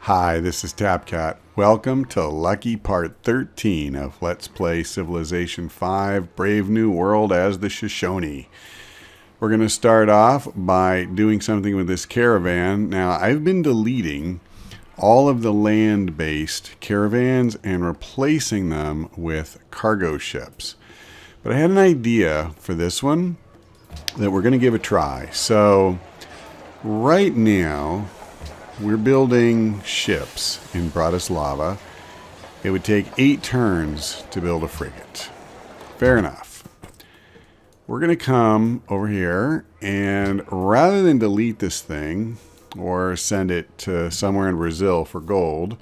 Hi, this is TapCat. Welcome to Lucky Part 13 of Let's Play Civilization 5 Brave New World as the Shoshone. We're going to start off by doing something with this caravan. Now, I've been deleting all of the land-based caravans and replacing them with cargo ships. But I had an idea for this one that we're going to give a try. So, right now, we're building ships in Bratislava. It would take 8 turns to build a frigate. Fair enough. We're going to come over here, and rather than delete this thing or send it to somewhere in Brazil for gold,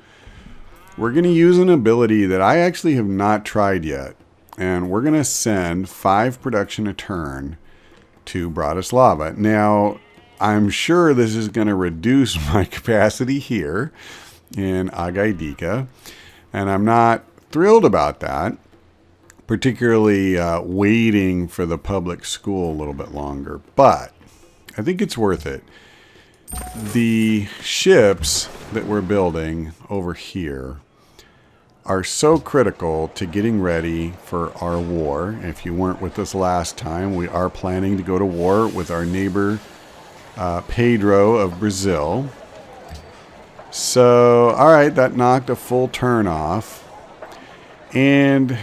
we're going to use an ability that I actually have not tried yet. And we're going to send 5 production a turn to Bratislava. Now, I'm sure this is going to reduce my capacity here in Agaidika, and I'm not thrilled about that, particularly waiting for the public school a little bit longer, but I think it's worth it. The ships that we're building over here are so critical to getting ready for our war. If you weren't with us last time, we are planning to go to war with our neighbor Pedro of Brazil. So, alright, that knocked a full turn off. And,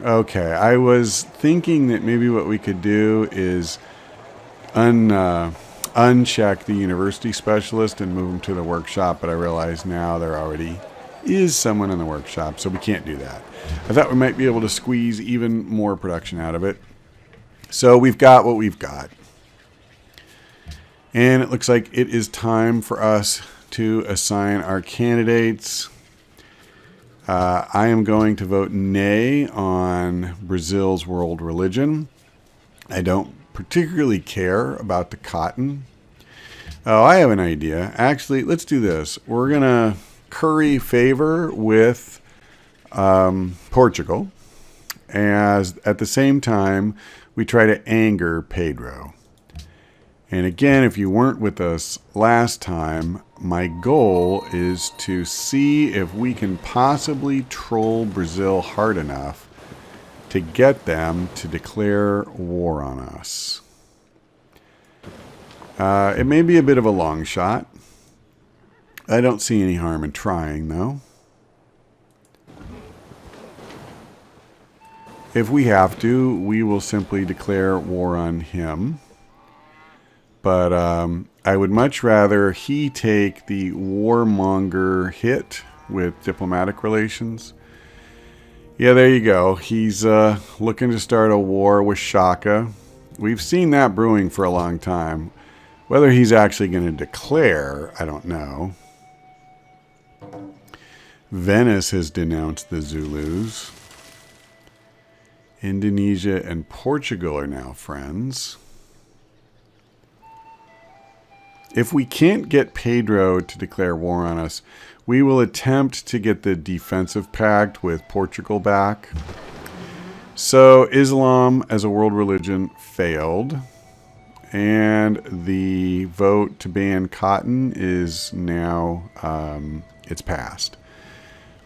okay, I was thinking that maybe what we could do is uncheck the university specialist and move them to the workshop, but I realize now there already is someone in the workshop, so we can't do that. I thought we might be able to squeeze even more production out of it. So we've got what we've got. And it looks like it is time for us to assign our candidates. I am going to vote nay on Brazil's world religion. I don't particularly care about the cotton. Oh, I have an idea. Actually, let's do this. We're going to curry favor with Portugal, as at the same time we try to anger Pedro. And again, if you weren't with us last time, my goal is to see if we can possibly troll Brazil hard enough to get them to declare war on us. It may be a bit of a long shot. I don't see any harm in trying, though. If we have to, we will simply declare war on him. But I would much rather he take the warmonger hit with diplomatic relations. Yeah, there you go. He's looking to start a war with Shaka. We've seen that brewing for a long time. Whether he's actually going to declare, I don't know. Venice has denounced the Zulus. Indonesia and Portugal are now friends. If we can't get Pedro to declare war on us, we will attempt to get the defensive pact with Portugal back. So Islam as a world religion failed. And the vote to ban cotton is now, it's passed.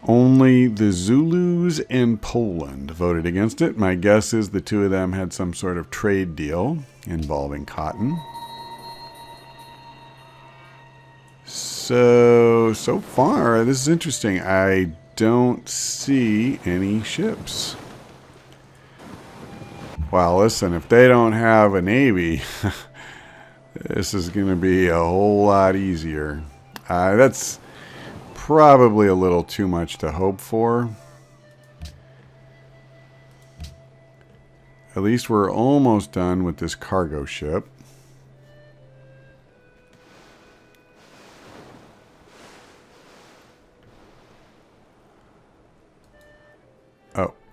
Only the Zulus and Poland voted against it. My guess is the two of them had some sort of trade deal involving cotton. So far, this is interesting. I don't see any ships. Well, listen, if they don't have a navy, this is going to be a whole lot easier. That's probably a little too much to hope for. At least we're almost done with this cargo ship.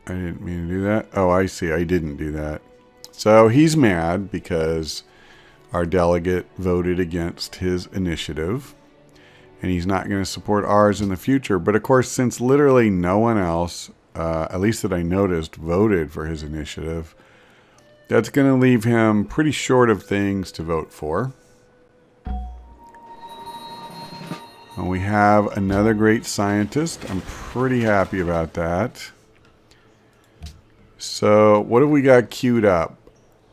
I didn't mean to do that. Oh, I see. I didn't do that. So he's mad because our delegate voted against his initiative. And he's not going to support ours in the future. But of course, since literally no one else, at least that I noticed, voted for his initiative, that's going to leave him pretty short of things to vote for. We have another great scientist. I'm pretty happy about that. So what have we got queued up?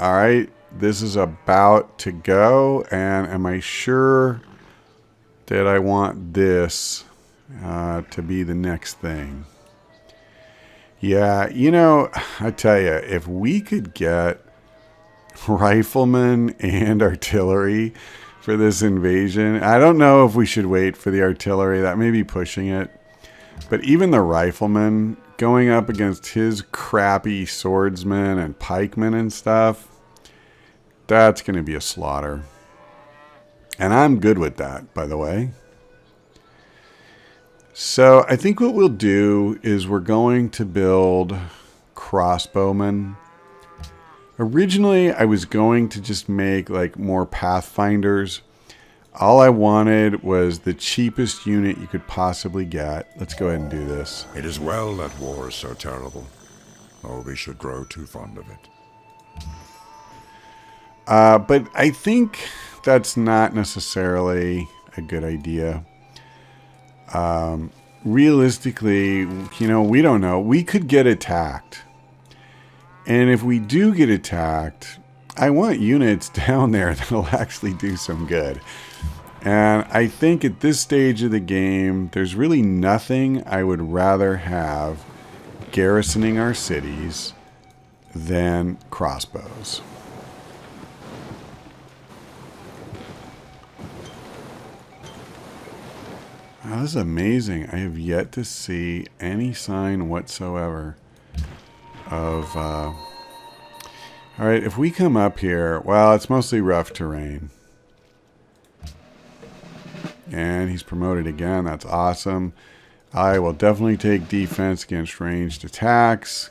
All right, this is about to go. And am I sure that I want this to be the next thing? Yeah, you know, I tell you, if we could get riflemen and artillery for this invasion, I don't know if we should wait for the artillery. That may be pushing it. But even the riflemen going up against his crappy swordsmen and pikemen and stuff, that's going to be a slaughter. And I'm good with that, by the way. So I think what we'll do is we're going to build crossbowmen. Originally, I was going to just make like more pathfinders. All I wanted was the cheapest unit you could possibly get. Let's go ahead and do this. It is well that war is so terrible, or we should grow too fond of it. But I think that's not necessarily a good idea. Realistically, you know, we don't know. We could get attacked. And if we do get attacked, I want units down there that'll actually do some good. And I think at this stage of the game, there's really nothing I would rather have garrisoning our cities than crossbows. Wow, this is amazing. I have yet to see any sign whatsoever of... Alright, if we come up here... Well, it's mostly rough terrain. And he's promoted again. That's awesome. I will definitely take defense against ranged attacks.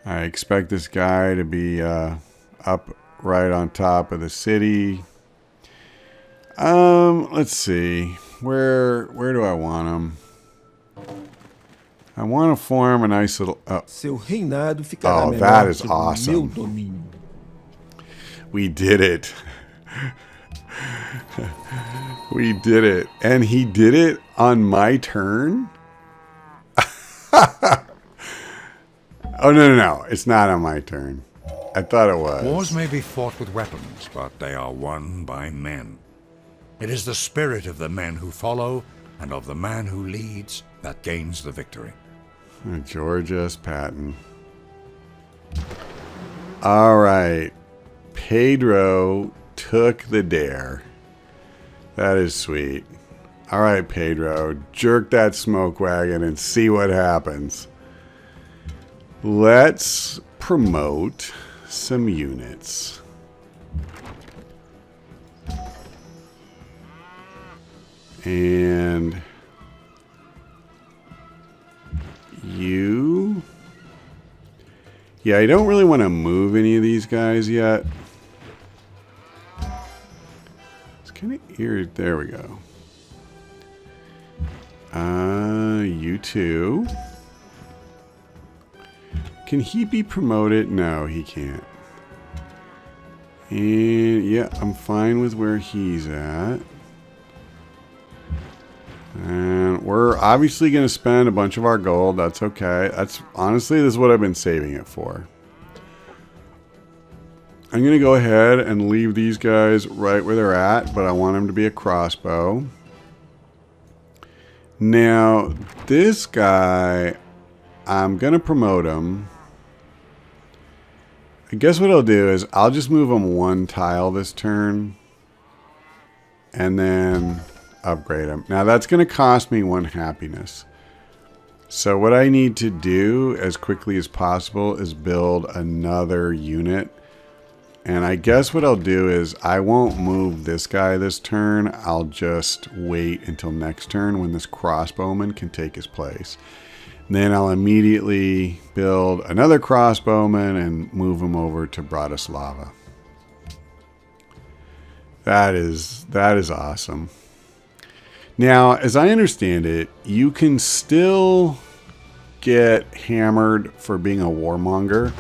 I expect this guy to be up right on top of the city. Let's see. Where do I want him? I want to form a nice little... Seu reinado ficará oh, melhor that is sob meu awesome. domínio. We did it. We did it. And he did it on my turn? Oh, no. It's not on my turn. I thought it was. Wars may be fought with weapons, but they are won by men. It is the spirit of the men who follow and of the man who leads that gains the victory. George S. Patton. All right. Pedro took the dare. That is sweet. All right, Pedro. Jerk that smoke wagon and see what happens. Let's promote some units. And you... Yeah, I don't really want to move any of these guys yet. It's kind of eerie. There we go. You two. Can he be promoted? No, he can't. And yeah, I'm fine with where he's at. And we're obviously going to spend a bunch of our gold. That's okay. That's honestly, this is what I've been saving it for. I'm going to go ahead and leave these guys right where they're at, but I want them to be a crossbow. Now, this guy, I'm going to promote him. I guess what I'll do is I'll just move him one tile this turn and then upgrade him. Now, that's going to cost me 1 happiness. So what I need to do as quickly as possible is build another unit. And I guess what I'll do is I won't move this guy this turn. I'll just wait until next turn when this crossbowman can take his place. And then I'll immediately build another crossbowman and move him over to Bratislava. That is awesome. Now, as I understand it, you can still get hammered for being a warmonger.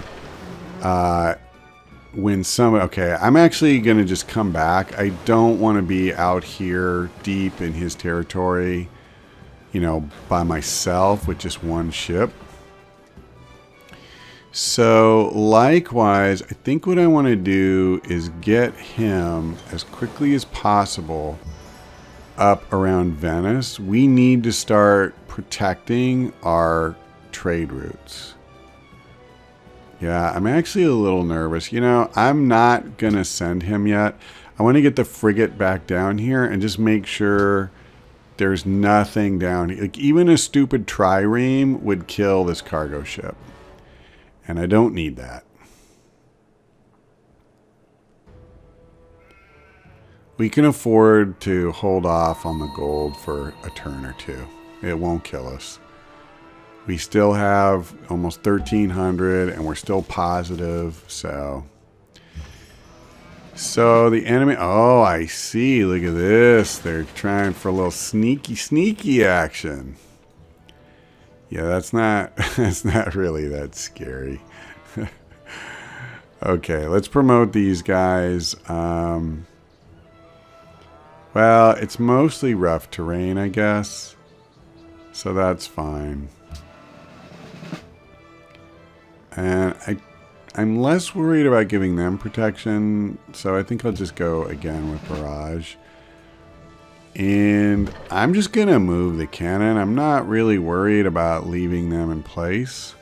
when okay, I'm actually going to just come back. I don't want to be out here deep in his territory, you know, by myself with just one ship. So likewise, I think what I want to do is get him as quickly as possible up around Venice. We need to start protecting our trade routes. Yeah, I'm actually a little nervous. You know, I'm not going to send him yet. I want to get the frigate back down here and just make sure there's nothing down here. Like, even a stupid trireme would kill this cargo ship. And I don't need that. We can afford to hold off on the gold for a turn or two. It won't kill us. We still have almost 1,300 and we're still positive. So the enemy... Oh, I see. Look at this. They're trying for a little sneaky action. Yeah, that's not really that scary. Okay, let's promote these guys. Well, it's mostly rough terrain, I guess. So that's fine. And I'm less worried about giving them protection, so I think I'll just go again with barrage. And I'm just going to move the cannon. I'm not really worried about leaving them in place.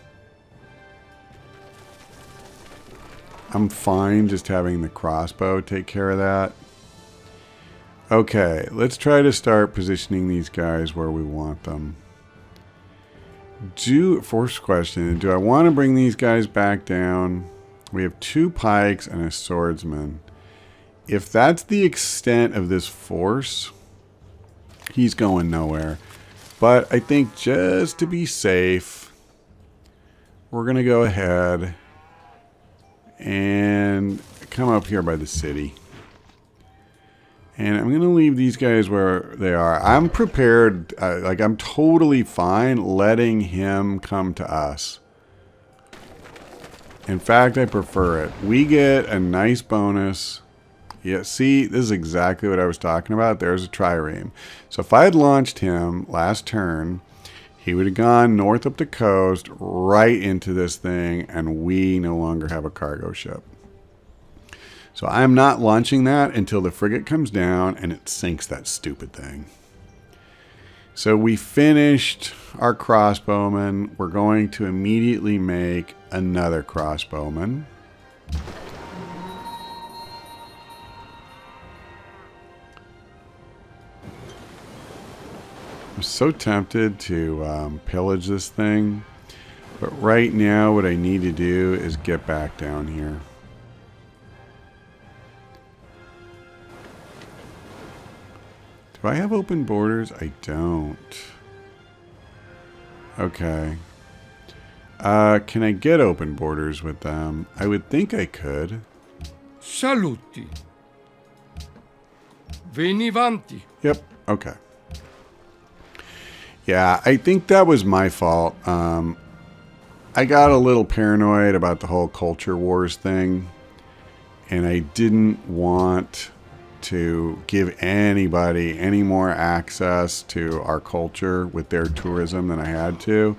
I'm fine just having the crossbow take care of that. Okay, let's try to start positioning these guys where we want them. First question, do I want to bring these guys back down? We have 2 pikes and a swordsman. If that's the extent of this force, he's going nowhere. But I think just to be safe, we're going to go ahead and come up here by the city. And I'm going to leave these guys where they are. I'm prepared, like I'm totally fine letting him come to us. In fact, I prefer it. We get a nice bonus. Yeah, see, this is exactly what I was talking about. There's a trireme. So if I had launched him last turn, he would have gone north up the coast, right into this thing, and we no longer have a cargo ship. So I'm not launching that until the frigate comes down and it sinks that stupid thing. So we finished our crossbowman. We're going to immediately make another crossbowman. I'm so tempted to pillage this thing. But right now what I need to do is get back down here. Do I have open borders? I don't. Okay. Can I get open borders with them? I would think I could. Saluti. Venivanti. Yep. Okay. Yeah, I think that was my fault. I got a little paranoid about the whole culture wars thing. And I didn't want to give anybody any more access to our culture with their tourism than I had to.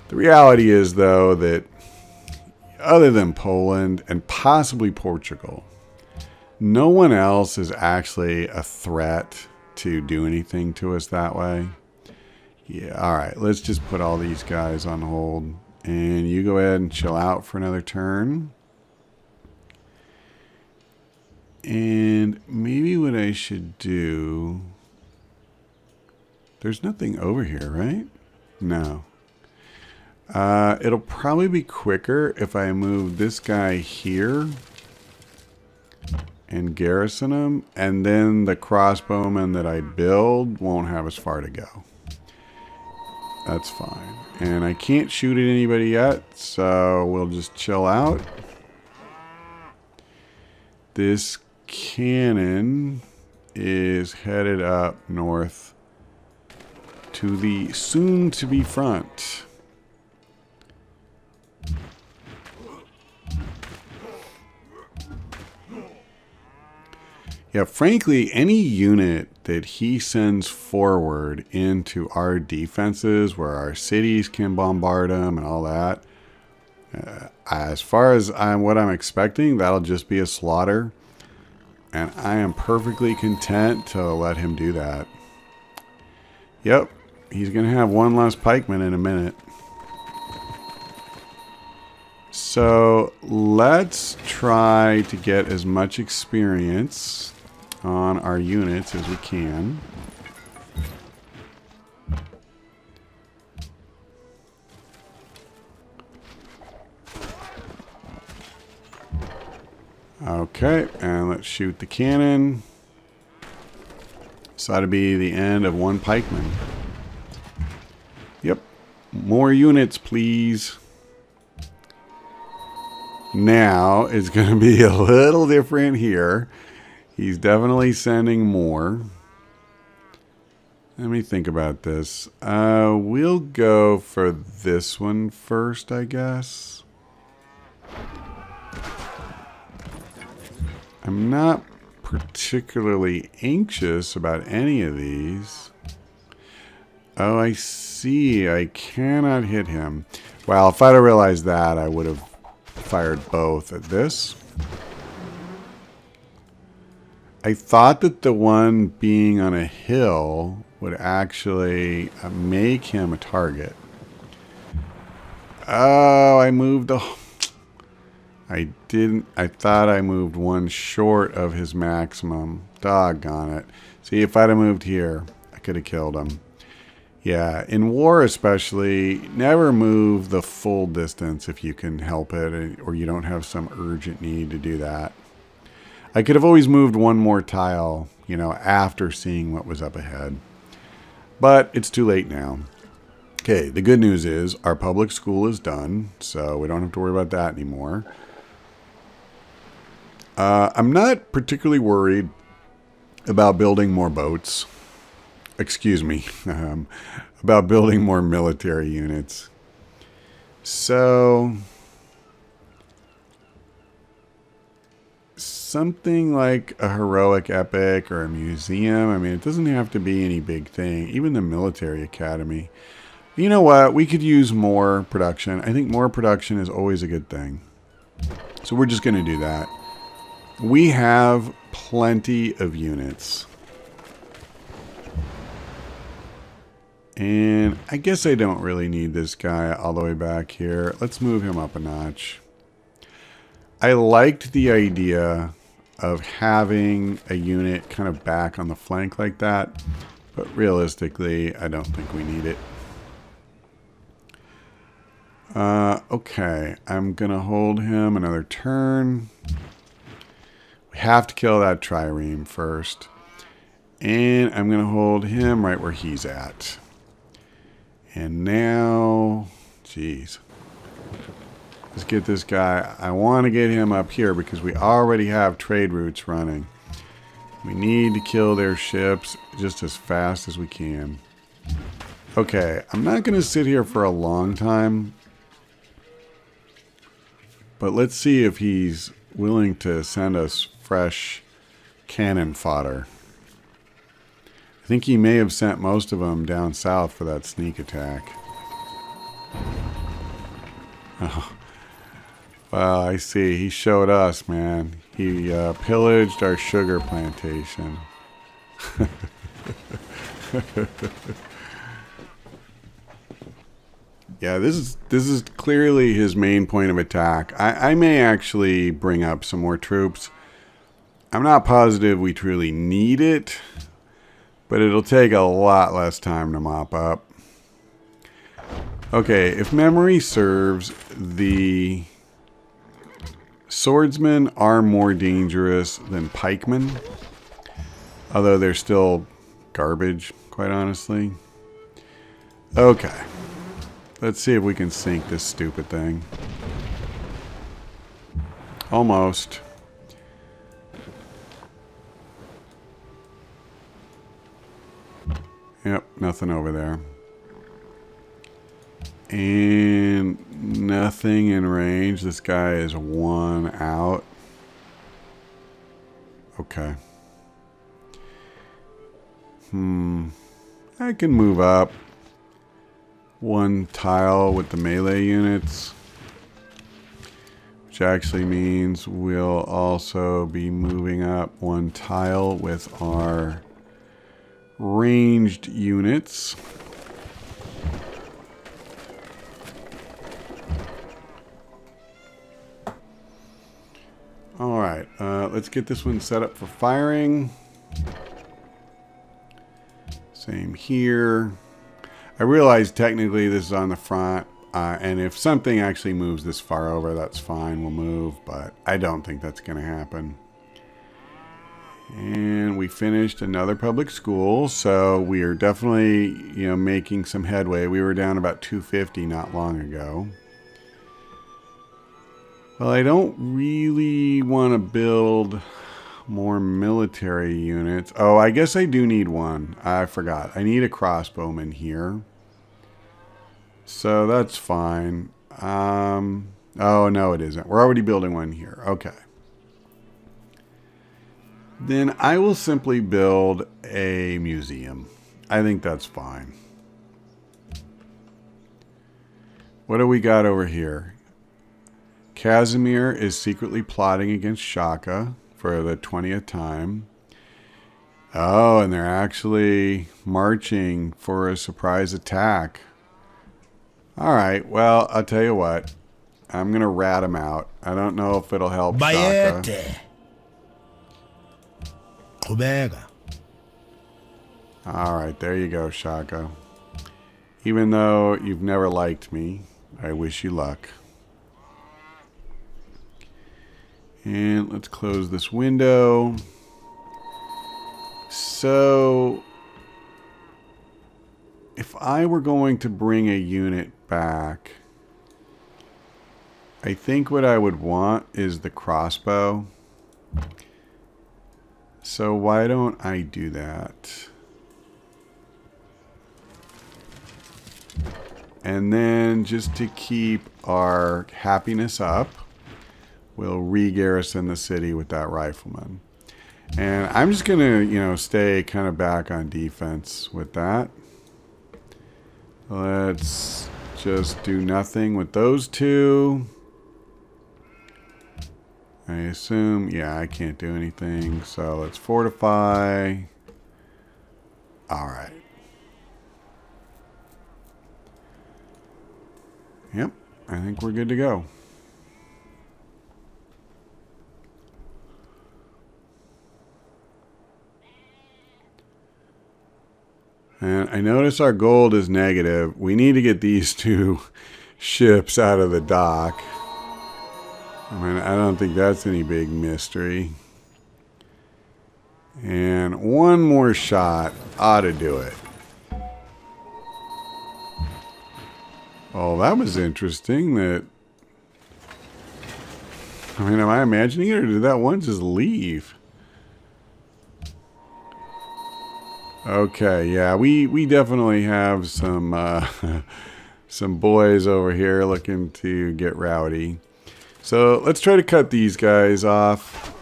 The reality is, though, that other than Poland and possibly Portugal, no one else is actually a threat to do anything to us that way. Yeah, all right, let's just put all these guys on hold. And you go ahead and chill out for another turn. And maybe what I should do... There's nothing over here, right? No. It'll probably be quicker if I move this guy here and garrison him, and then the crossbowmen that I build won't have as far to go. That's fine. And I can't shoot at anybody yet, so we'll just chill out. This cannon is headed up north to the soon-to-be front. Yeah, frankly, any unit that he sends forward into our defenses where our cities can bombard them and all that, as far as what I'm expecting, that'll just be a slaughter. And I am perfectly content to let him do that. Yep, he's going to have one less pikeman in a minute. So let's try to get as much experience on our units as we can. Okay, and let's shoot the cannon. So that'll be the end of one pikeman. Yep, more units, please. Now it's going to be a little different here. He's definitely sending more. Let me think about this. We'll go for this one first, I guess. I'm not particularly anxious about any of these. Oh, I see. I cannot hit him. Well, if I'd have realized that, I would have fired both at this. I thought that the one being on a hill would actually make him a target. Oh, I moved the... I didn't. I thought I moved one short of his maximum. Doggone it. See, if I'd have moved here, I could have killed him. Yeah, in war especially, never move the full distance if you can help it, or you don't have some urgent need to do that. I could have always moved one more tile, after seeing what was up ahead. But it's too late now. Okay, the good news is our public school is done, so we don't have to worry about that anymore. I'm not particularly worried about building more boats. Excuse me. About building more military units. So, something like a heroic epic or a museum. I mean, it doesn't have to be any big thing. Even the military academy. You know what? We could use more production. I think more production is always a good thing. So we're just going to do that. We have plenty of units. And I guess I don't really need this guy all the way back here. Let's move him up a notch. I liked the idea of having a unit kind of back on the flank like that. But realistically, I don't think we need it. Okay, I'm going to hold him another turn. We have to kill that trireme first. And I'm going to hold him right where he's at. And now, geez. Let's get this guy. I want to get him up here because we already have trade routes running. We need to kill their ships just as fast as we can. Okay, I'm not going to sit here for a long time. But let's see if he's willing to send us fresh cannon fodder. I think he may have sent most of them down south for that sneak attack. Oh. Well, I see. He showed us, man. He pillaged our sugar plantation. Yeah, this is clearly his main point of attack. I may actually bring up some more troops. I'm not positive we truly need it, but it'll take a lot less time to mop up. Okay, if memory serves, the swordsmen are more dangerous than pikemen, although they're still garbage, quite honestly. Okay. Let's see if we can sink this stupid thing. Almost. Yep, nothing over there. And nothing in range. This guy is one out. Okay. I can move up one tile with the melee units, which actually means we'll also be moving up one tile with our ranged units. All right, let's get this one set up for firing. Same here. I realize technically this is on the front, and if something actually moves this far over, that's fine, we'll move, but I don't think that's going to happen. And we finished another public school, so we are definitely, making some headway. We were down about 250 not long ago. Well, I don't really want to build more military units. Oh, I guess I do need one. I forgot. I need a crossbowman here. So that's fine. Oh, no, it isn't. We're already building one here. Okay. Then I will simply build a museum. I think that's fine. What do we got over here? Casimir is secretly plotting against Shaka for the 20th time. Oh, and they're actually marching for a surprise attack. All right, well, I'll tell you what. I'm going to rat him out. I don't know if it'll help Shaka. All right, there you go, Shaka. Even though you've never liked me, I wish you luck. And let's close this window. So, if I were going to bring a unit back, I think what I would want is the crossbow. So why don't I do that? And then just to keep our happiness up, we'll re-garrison the city with that rifleman. And I'm just going to, stay kind of back on defense with that. Let's just do nothing with those two. I assume, yeah, I can't do anything. So let's fortify. All right. Yep, I think we're good to go. And I notice our gold is negative. We need to get these two ships out of the dock. I mean, I don't think that's any big mystery. And one more shot ought to do it. Oh, that was interesting. That, I mean, am I imagining it, or did that one just leave? Okay, yeah, we definitely have some some boys over here looking to get rowdy. So let's try to cut these guys off.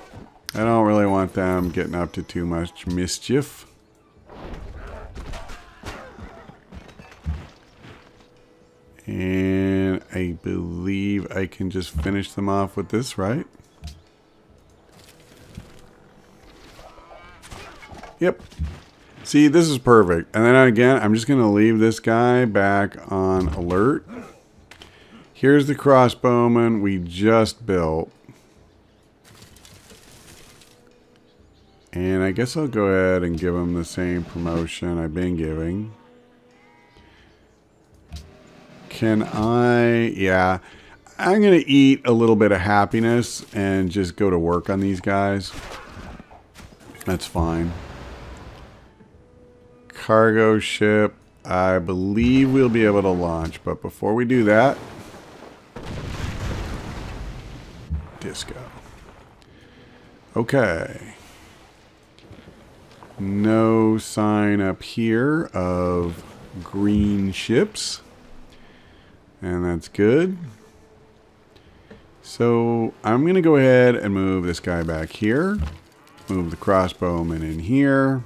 I don't really want them getting up to too much mischief. And I believe I can just finish them off with this, right? Yep. See, this is perfect. And then again, I'm just going to leave this guy back on alert. Here's the crossbowman we just built. And I guess I'll go ahead and give him the same promotion I've been giving. Can I? Yeah. I'm going to eat a little bit of happiness and just go to work on these guys. That's fine. Cargo ship, I believe we'll be able to launch, but before we do that, disco. Okay. No sign up here of green ships, and that's good. So I'm going to go ahead and move this guy back here, move the crossbowman in here.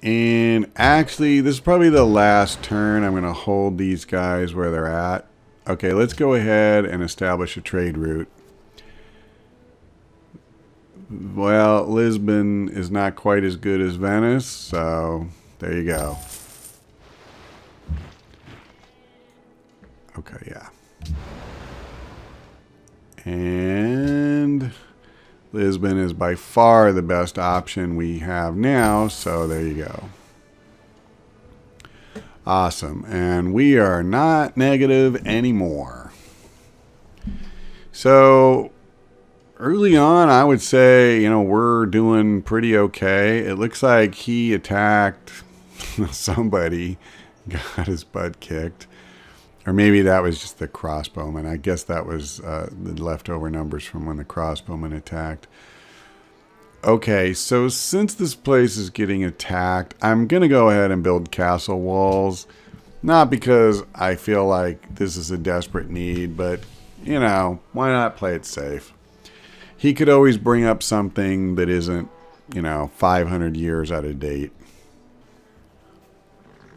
And actually, this is probably the last turn. I'm going to hold these guys where they're at. Okay, let's go ahead and establish a trade route. Well, Lisbon is not quite as good as Venice, so there you go. Okay, yeah. And Lisbon is by far the best option we have now, so there you go. Awesome. And we are not negative anymore. So early on, I would say, you know, we're doing pretty okay. It looks like he attacked somebody, got his butt kicked. Or maybe that was just the crossbowman. I guess that was the leftover numbers from when the crossbowman attacked. Okay, so since this place is getting attacked, I'm going to go ahead and build castle walls. Not because I feel like this is a desperate need, but, you know, why not play it safe? He could always bring up something that isn't, you know, 500 years out of date.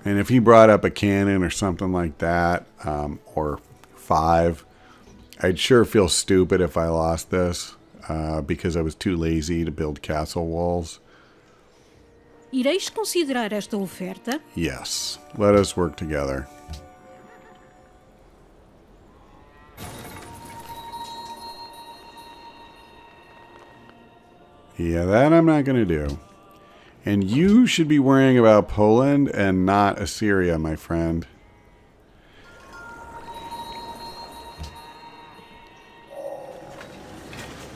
And if he brought up a cannon or something like that, or 5, I'd sure feel stupid if I lost this. Because I was too lazy to build castle walls. Ireis considerar esta oferta? Yes, let us work together. Yeah, that I'm not going to do. And you should be worrying about Poland and not Assyria, my friend.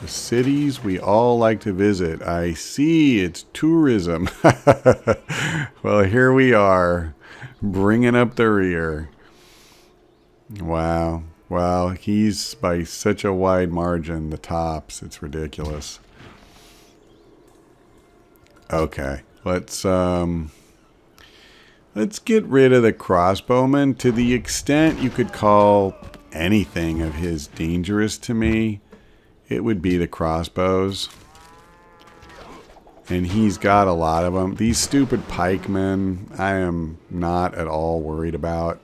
The cities we all like to visit. I see, it's tourism. Well, here we are, bringing up the rear. Wow. Well, he's by such a wide margin, the tops. It's ridiculous. Okay, let's get rid of the crossbowman. To the extent you could call anything of his dangerous to me, it would be the crossbows. And he's got a lot of them. These stupid pikemen, I am not at all worried about.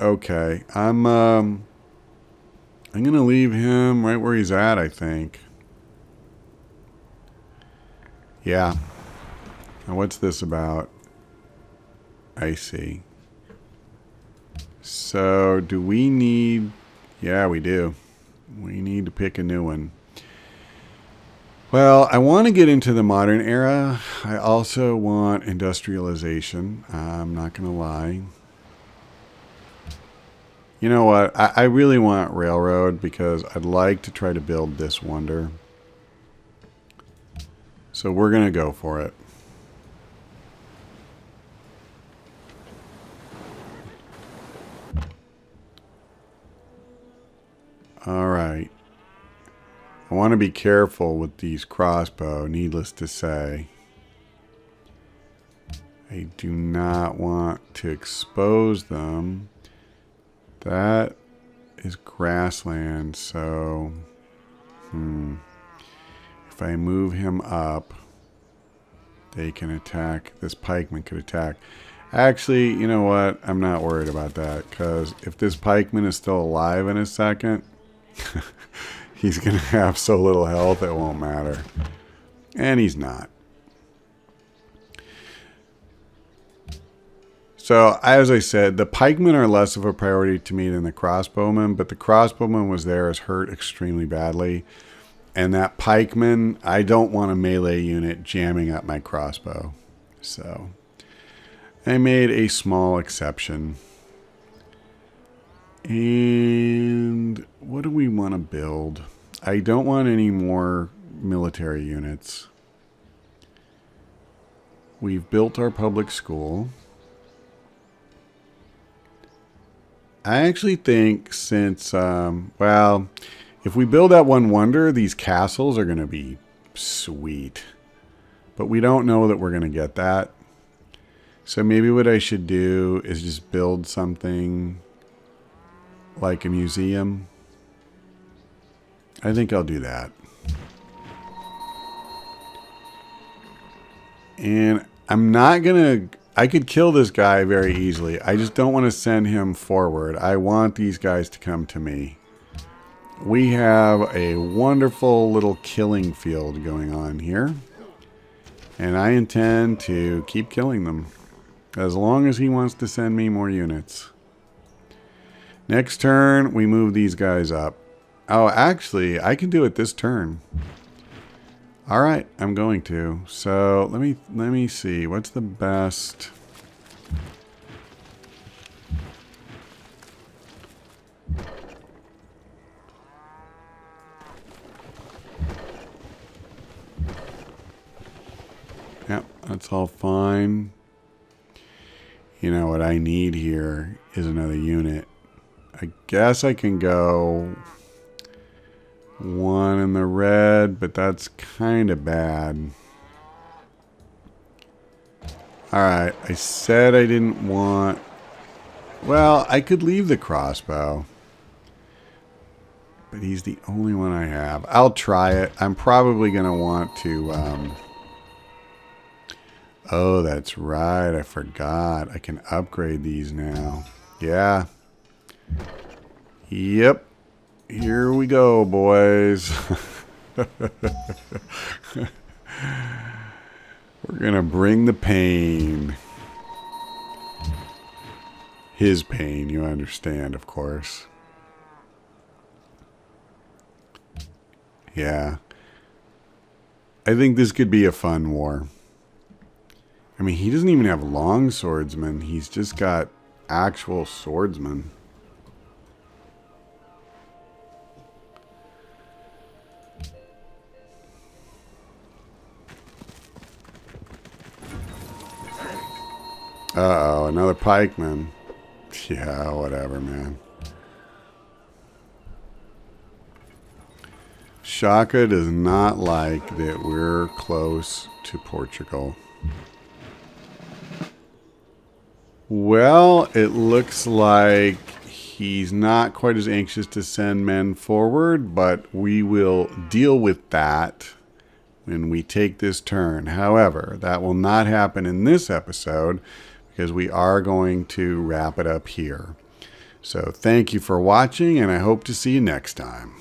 Okay, I'm going to leave him right where he's at, I think. Yeah. Now what's this about? I see. So, do we need... Yeah, we do. We need to pick a new one. Well, I want to get into the modern era. I also want industrialization. I'm not going to lie. You know what? I really want railroad because I'd like to try to build this wonder. So we're going to go for it. All right. I want to be careful with these crossbow, needless to say. I do not want to expose them. That is grassland, so... If I move him up, they can attack. This pikeman could attack. Actually, you know what? I'm not worried about that, because if this pikeman is still alive in a second... He's going to have so little health it won't matter. And he's not. So, as I said, the pikemen are less of a priority to me than the crossbowmen, but the crossbowman was there as hurt extremely badly. And that pikeman, I don't want a melee unit jamming up my crossbow. So, I made a small exception. And what do we want to build? I don't want any more military units. We've built our public school. I actually think since, well, if we build that one wonder, these castles are going to be sweet. But we don't know that we're going to get that. So maybe what I should do is just build something... like a museum. I think I'll do that. And I'm not going to... I could kill this guy very easily. I just don't want to send him forward. I want these guys to come to me. We have a wonderful little killing field going on here. And I intend to keep killing them. As long as he wants to send me more units. Next turn, we move these guys up. Oh, actually, I can do it this turn. All right, I'm going to. So let me see. What's the best? Yep, that's all fine. You know what I need here is another unit. I guess I can go one in the red, but that's kind of bad. Alright, I said I didn't want... Well, I could leave the crossbow. But he's the only one I have. I'll try it. I'm probably going to want to... Oh, that's right. I forgot. I can upgrade these now. Yeah. Yep. Here we go, boys. We're going to bring the pain. His pain, you understand, of course. Yeah. I think this could be a fun war. I mean, he doesn't even have long swordsmen. He's just got actual swordsmen. Uh-oh, another pikeman. Yeah, whatever, man. Shaka does not like that we're close to Portugal. Well, it looks like he's not quite as anxious to send men forward, but we will deal with that when we take this turn. However, that will not happen in this episode because we are going to wrap it up here. So thank you for watching, and I hope to see you next time.